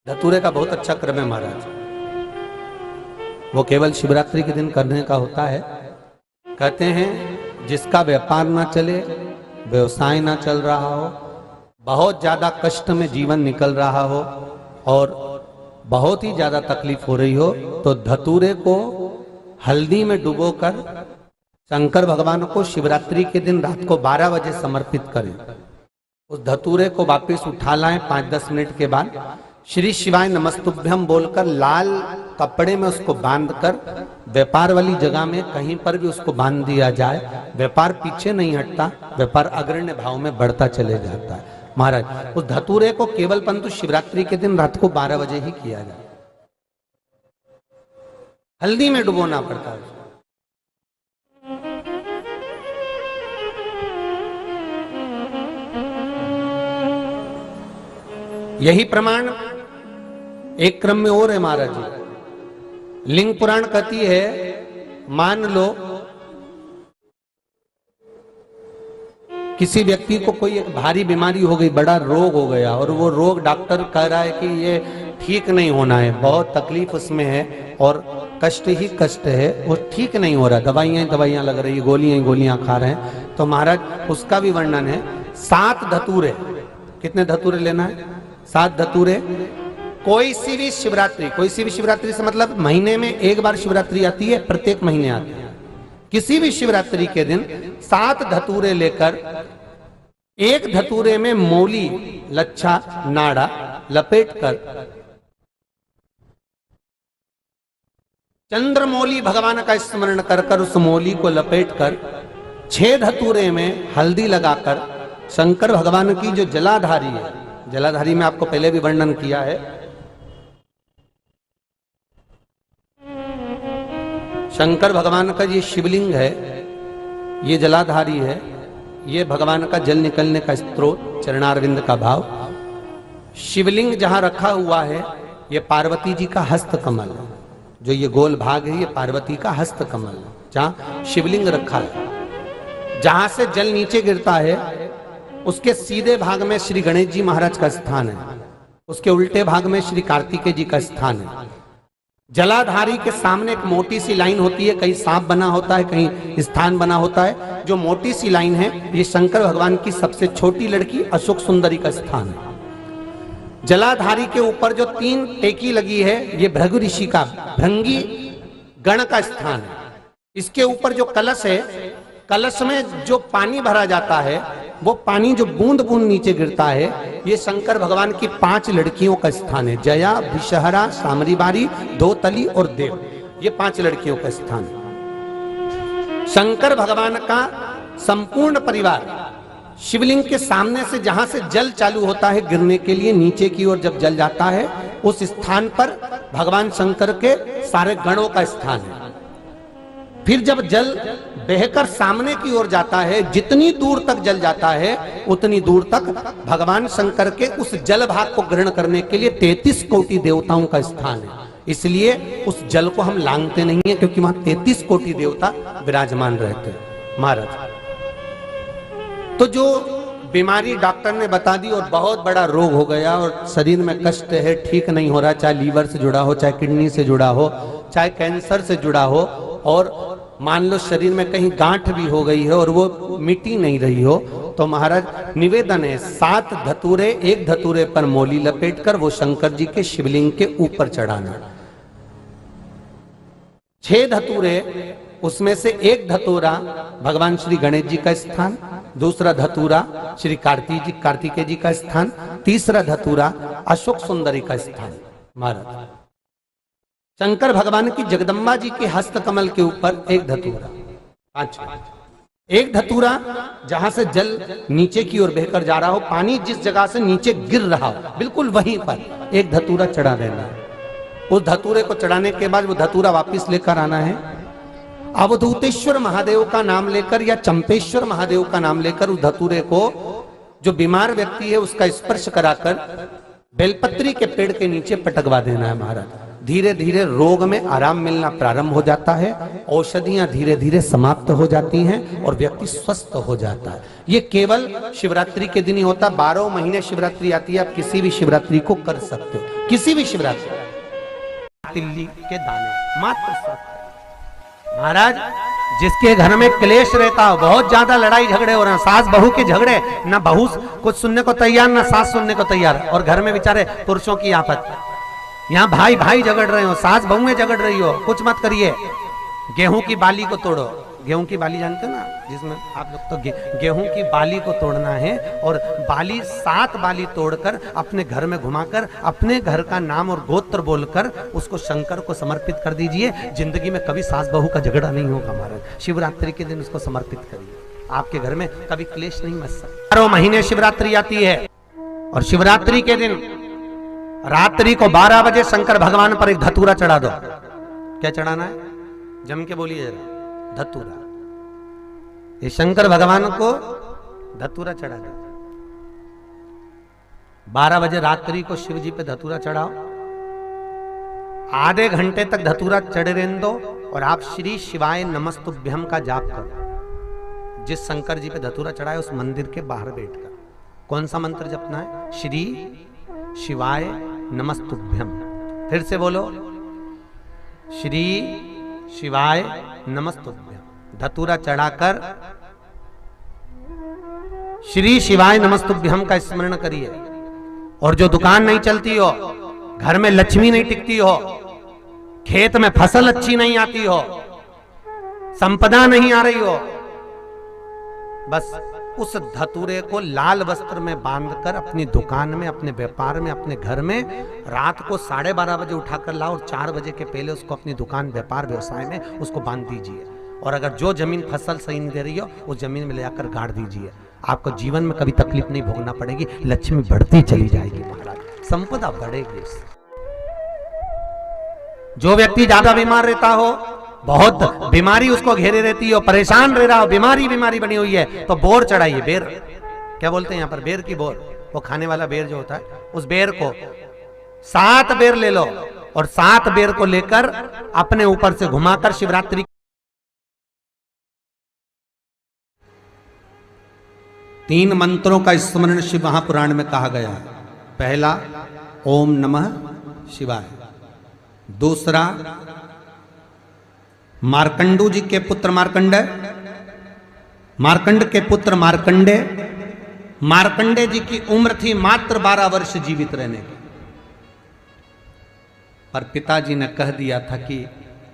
धतूरे का बहुत अच्छा क्रम है महाराज। वो केवल शिवरात्रि के दिन करने का होता है। कहते हैं जिसका व्यापार ना चले, व्यवसाय ना चल रहा हो, बहुत ज्यादा कष्ट में जीवन निकल रहा हो और बहुत ही ज्यादा तकलीफ हो रही हो, तो धतूरे को हल्दी में डुबोकर शंकर भगवान को शिवरात्रि के दिन रात को 12 बजे समर्पित करें। उस धतूरे को वापस उठा लाएं 5-10 मिनट के बाद, श्री शिवाय नमस्तुभ्यम बोलकर लाल कपड़े में उसको बांधकर व्यापार वाली जगह में कहीं पर भी उसको बांध दिया जाए। व्यापार पीछे नहीं हटता, व्यापार अग्रण्य भाव में बढ़ता चले जाता है। महाराज उस धतूरे को केवल परंतु शिवरात्रि के दिन रात को 12 बजे ही किया जाए, हल्दी में डुबोना पड़ता है। यही प्रमाण एक क्रम में और है महाराज जी। लिंग पुराण कहती है, मान लो किसी व्यक्ति को कोई एक भारी बीमारी हो गई, बड़ा रोग हो गया और वो रोग डॉक्टर कह रहा है कि ये ठीक नहीं होना है, बहुत तकलीफ उसमें है और कष्ट ही कष्ट है, वो ठीक नहीं हो रहा, दवाइयां लग रही, गोलियां खा रहे हैं। तो महाराज उसका भी वर्णन है। 7 धतूरे, कितने धतूरे लेना है? 7 धतूरे। कोई सी भी शिवरात्रि से मतलब महीने में एक बार शिवरात्रि आती है, प्रत्येक महीने आती है। किसी भी शिवरात्रि के दिन 7 धतूरे लेकर, एक धतूरे में मौली लच्छा नाड़ा लपेटकर चंद्रमौली भगवान का स्मरण कर उस मौली को लपेटकर 6 धतूरे में हल्दी लगाकर शंकर भगवान की जो जलाधारी है, जलाधारी में आपको पहले भी वर्णन किया है, शंकर भगवान का ये शिवलिंग है, ये जलाधारी है, ये भगवान का जल निकलने का स्त्रोत, चरणारविंद का भाव। शिवलिंग जहां रखा हुआ है ये पार्वती जी का हस्त कमल है, जो ये गोल भाग है ये पार्वती का हस्त कमल है, जहां शिवलिंग रखा है। जहां से जल नीचे गिरता है उसके सीधे भाग में श्री गणेश जी महाराज का स्थान है, उसके उल्टे भाग में श्री कार्तिकेय जी का स्थान है। जलाधारी के सामने एक मोटी सी लाइन होती है, कहीं सांप बना होता है, कहीं स्थान बना होता है। जो मोटी सी लाइन है ये शंकर भगवान की सबसे छोटी लड़की अशोक सुंदरी का स्थान है। जलाधारी के ऊपर जो 3 टेकी लगी है ये भृगु ऋषि का भृंगी गण का स्थान है। इसके ऊपर जो कलश है, कलश में जो पानी भरा जाता है वो पानी जो बूंद बूंद नीचे गिरता है, ये शंकर भगवान की 5 लड़कियों का स्थान है। जया, विषहरा, सामरीबारी, धोतली और देव, ये 5 लड़कियों का स्थान है। शंकर भगवान का संपूर्ण परिवार शिवलिंग के सामने से, जहां से जल चालू होता है गिरने के लिए नीचे की ओर जब जल जाता है, उस स्थान पर भगवान शंकर के सारे गणों का स्थान है। फिर जब जल बहकर सामने की ओर जाता है, जितनी दूर तक जल जाता है उतनी दूर तक भगवान शंकर के उस जल भाग को ग्रहण करने के लिए 33 कोटि देवताओं का स्थान है। इसलिए उस जल को हम लांघते नहीं है, क्योंकि वहां 33 कोटि देवता विराजमान रहते हैं महाराज। तो जो बीमारी डॉक्टर ने बता दी और बहुत बड़ा रोग हो गया और शरीर में कष्ट है, ठीक नहीं हो रहा, चाहे लीवर से जुड़ा हो, चाहे किडनी से जुड़ा हो, चाहे कैंसर से जुड़ा हो, और मान लो शरीर में कहीं गांठ भी हो गई है और वो मिटी नहीं रही हो, तो महाराज निवेदन है 7 धतूरे, एक धतूरे पर मौली लपेटकर वो शंकर जी के शिवलिंग के ऊपर चढ़ाना। 6 धतूरे, उसमें से एक धतूरा भगवान श्री गणेश जी का स्थान, दूसरा धतूरा श्री कार्तिकेय जी का स्थान, तीसरा धतूरा अशोक सुंदरी का स्थान। महाराज शंकर भगवान की जगदम्बा जी के हस्त कमल के ऊपर एक धतूरा, 5, एक धतूरा जहां से जल नीचे की ओर बहकर जा रहा हो, पानी जिस जगह से नीचे गिर रहा हो बिल्कुल वहीं पर एक धतूरा चढ़ा देना है। उस धतूरे को चढ़ाने के बाद वो धतूरा वापस लेकर आना है। अवधूतेश्वर महादेव का नाम लेकर या चंपेश्वर महादेव का नाम लेकर उस धतूरे को, जो बीमार व्यक्ति है उसका स्पर्श कराकर बेलपत्री के पेड़ के नीचे पटकवा देना है महाराज। धीरे धीरे रोग में आराम मिलना प्रारंभ हो जाता है, औषधियां धीरे धीरे समाप्त हो जाती हैं और व्यक्ति स्वस्थ हो जाता है। ये केवल शिवरात्रि के दिन ही होता। 12 महीने शिवरात्रि आती है, आप किसी भी शिवरात्रि को कर सकते हो, किसी भी शिवरात्रि। तिल्ली के दाने मात्र 7। महाराज, जिसके घर में क्लेश रहता हो, बहुत ज्यादा लड़ाई झगड़े हो रहे हैं, सास बहू के झगड़े, ना बहू कुछ सुनने को तैयार ना सास सुनने को तैयार, और घर में बेचारे पुरुषों की आफत। यहाँ भाई भाई झगड़ रहे हो, सास बहुएं झगड़ रही हो, कुछ मत करिए। गेहूं की बाली को तोड़ो। गेहूं की बाली जानते हो ना, जिसमें आप लोग तो गेहूं की बाली को तोड़ना है, और बाली 7 बाली तोड़कर अपने घर में घुमाकर अपने घर का नाम और गोत्र बोलकर उसको शंकर को समर्पित कर दीजिए। जिंदगी में कभी सास बहू का झगड़ा नहीं होगा। महाराज, शिवरात्रि के दिन उसको समर्पित करिए, आपके घर में कभी क्लेश नहीं मच सकता। 12 महीने शिवरात्रि आती है, और शिवरात्रि के दिन रात्रि को 12 बजे शंकर भगवान पर एक धतूरा चढ़ा दो। क्या चढ़ाना है? जम के बोलिए जरा। धतूरा। ये शंकर भगवान को धतूरा चढ़ा दो। 12 बजे रात्रि को शिव जी पे धतूरा चढ़ाओ। आधे घंटे तक धतूरा चढ़े रहने दो, और आप श्री शिवाय नमस्तुभ्यम का जाप करो। जिस शंकर जी पे धतूरा चढ़ाए उस मंदिर के बाहर बैठकर कौन सा मंत्र जपना है? श्री शिवाय नमस्तुभ्यम। फिर से बोलो, श्री शिवाय नमस्तुभ्यम। धतूरा चढ़ाकर श्री शिवाय नमस्तुभ्यम का स्मरण करिए। और जो दुकान नहीं चलती हो, घर में लक्ष्मी नहीं टिकती हो, खेत में फसल अच्छी नहीं आती हो, संपदा नहीं आ रही हो, बस उस धतूरे को लाल वस्त्र में बांधकर अपनी दुकान में, अपने व्यापार में, अपने घर में रात को 12:30 बजे उठाकर लाओ, और 4 बजे के पहले उसको अपनी दुकान, व्यापार, व्यवसाय में उसको बांध दीजिए। और अगर जो जमीन फसल सही नहीं दे रही हो, उस जमीन में ले जाकर गाड़ दीजिए। आपको जीवन में कभी तकलीफ नहीं भोगना पड़ेगी, लक्ष्मी बढ़ती चली जाएगी। महाराज, संपदा बढ़ेगी। जो व्यक्ति ज्यादा बीमार रहता हो, बहुत बीमारी उसको घेरे रहती हो, परेशान रह रहा हो, बीमारी बनी हुई है, तो बोर चढ़ाइए। बेर, क्या बोलते हैं यहाँ पर? बेर की बोर, वो खाने वाला बेर जो होता है, उस बेर को 7 बेर ले लो, और 7 बेर को लेकर अपने ऊपर से घुमाकर शिवरात्रि 3 मंत्रों का स्मरण शिव महापुराण में कहा गया है। पहला, ओम नमः शिवाय। दूसरा, मार्कंडू जी के पुत्र मार्कंडे, मार्कंड के पुत्र मार्कंडे, मार्कंडे जी की उम्र थी मात्र 12 वर्ष जीवित रहने की, पर पिताजी ने कह दिया था कि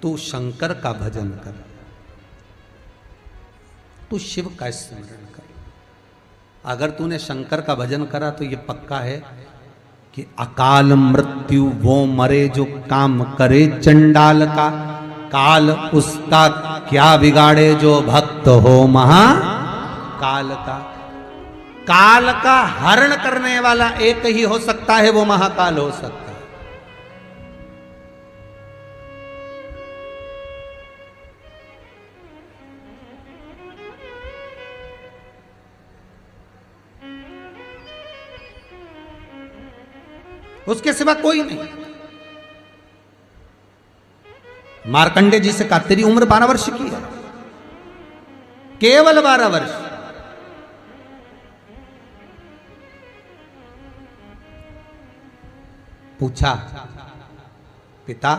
तू शंकर का भजन कर, तू शिव का स्मरण कर। अगर तूने शंकर का भजन करा तो ये पक्का है कि अकाल मृत्यु वो मरे जो काम करे चंडाल का, काल उसका क्या बिगाड़े जो भक्त हो महाकाल का। काल का हरण करने वाला एक ही हो सकता है, वो महाकाल हो सकता है। उसके सिवा कोई नहीं। मार्कंडे जी से कहा, तेरी उम्र 12 वर्ष की है, केवल 12 वर्ष। पूछा, पिता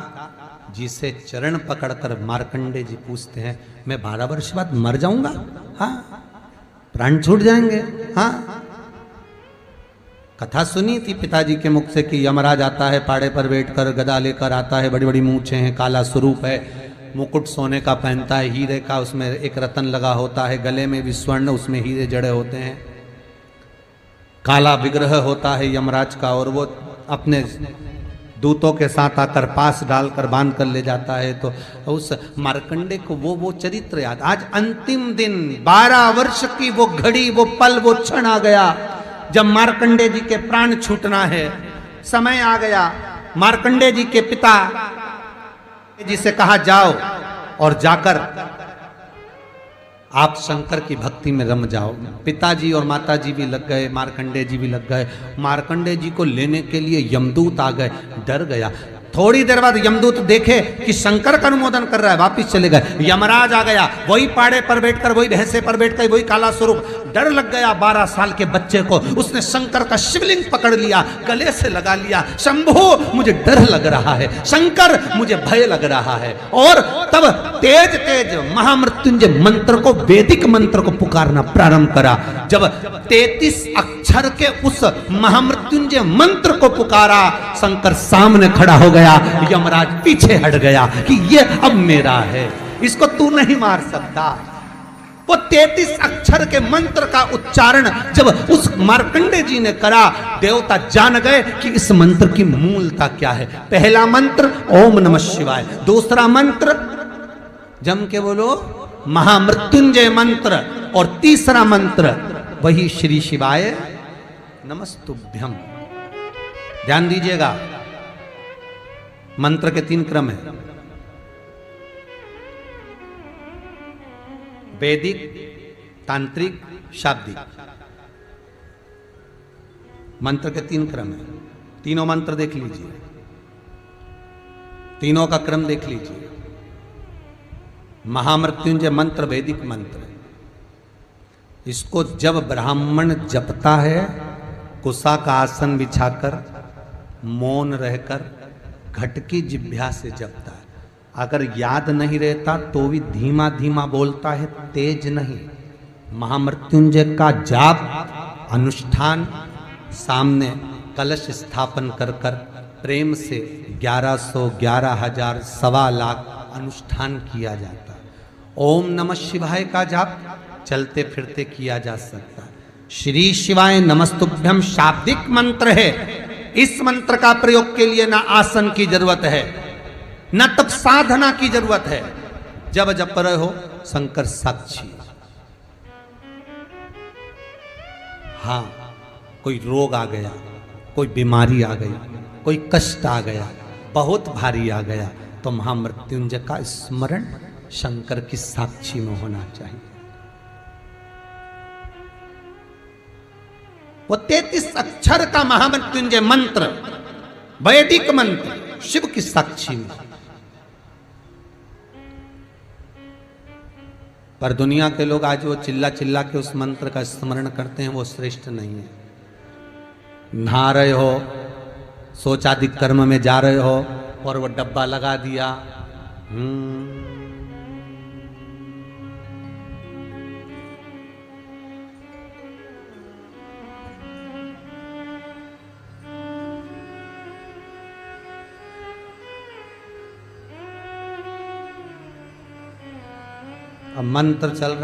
जी से चरण पकड़कर मार्कंडे जी पूछते हैं, मैं 12 वर्ष बाद मर जाऊंगा? हाँ, प्राण छूट जाएंगे। हाँ, कथा सुनी थी पिताजी के मुख से कि यमराज आता है, पाड़े पर बैठकर गदा लेकर आता है, बड़ी बड़ी मूंछें हैं, काला स्वरूप है, मुकुट सोने का पहनता है, हीरे का, उसमें एक रतन लगा होता है, गले में भी स्वर्ण, उसमें हीरे जड़े होते हैं, काला विग्रह होता है यमराज का, और वो अपने दूतों के साथ आकर पास डालकर बांध कर ले जाता है। तो उस मार्कंडे को वो चरित्र याद। आज अंतिम दिन, 12 वर्ष की वो घड़ी, वो पल, वो क्षण आ गया जब मार्कंडे जी के प्राण छूटना है। समय आ गया। मार्कंडे जी के पिता जी से कहा, जाओ और जाकर आप शंकर की भक्ति में रम जाओ। पिताजी और माताजी भी लग गए, मार्कंडे जी भी लग गए। मार्कंडे जी को लेने के लिए यमदूत आ गए। डर गया, थोड़ी देर बाद यमदूत देखे कि शंकर का अनुमोदन कर रहा है, वापिस चले गए। यमराज आ गया, वही पाड़े पर बैठकर, वही भैंसे पर बैठकर, वही काला स्वरूप। डर लग गया 12 साल के बच्चे को। उसने शंकर का शिवलिंग पकड़ लिया, गले से लगा लिया, शंभो मुझे डर लग रहा है, शंकर मुझे भय लग रहा है। और तब तेज तेज महामृत्युंजय मंत्र को, वैदिक मंत्र को पुकारना प्रारंभ करा। जब 33 अक्षर के उस महामृत्युंजय मंत्र को पुकारा, शंकर सामने खड़ा हो गया, यमराज पीछे हट गया कि ये अब मेरा है, इसको तू नहीं मार सकता। वो 33 अक्षर के मंत्र का उच्चारण जब उस मार्कंडे जी ने करा, देवता जान गए कि इस मंत्र की मूलता क्या है। पहला मंत्र ओम नमः शिवाय, दूसरा मंत्र जम के बोलो महामृत्युंजय मंत्र, और तीसरा मंत्र वही श्री शिवाय नमस्तुभ्यम। ध्यान दीजिएगा, मंत्र के 3 क्रम है, वैदिक, तांत्रिक, शाब्दिक। मंत्र के 3 क्रम है, तीनों मंत्र देख लीजिए, तीनों का क्रम देख लीजिए। महामृत्युंजय मंत्र वैदिक मंत्र, इसको जब ब्राह्मण जपता है, कुशा का आसन बिछाकर, मौन रहकर, घट की जिह्वा से जपता है। अगर याद नहीं रहता तो भी धीमा धीमा बोलता है, तेज नहीं। महामृत्युंजय का जाप अनुष्ठान, सामने कलश स्थापन कर कर प्रेम से 1100, 11,000, 1,25,00,000 अनुष्ठान किया जाता है। ओम नमः शिवाय का जाप चलते फिरते किया जा सकता है। श्री शिवाय नमस्तुभ्यम शाब्दिक मंत्र है। इस मंत्र का प्रयोग के लिए ना आसन की जरूरत है, न तब साधना की जरूरत है। जब जप रहे हो शंकर साक्षी। हाँ, कोई रोग आ गया, कोई बीमारी आ गई, कोई कष्ट आ गया, बहुत भारी आ गया, तो महामृत्युंजय का स्मरण शंकर की साक्षी में होना चाहिए। वो 33 अक्षर का महामृत्युंजय मंत्र, वैदिक मंत्र, शिव की साक्षी में। पर दुनिया के लोग आज वो चिल्ला चिल्ला के उस मंत्र का स्मरण करते हैं, वो श्रेष्ठ नहीं है। नहा रहे हो, सोचादिक कर्म में जा रहे हो और वो डब्बा लगा दिया, अब मंत्र चल रहा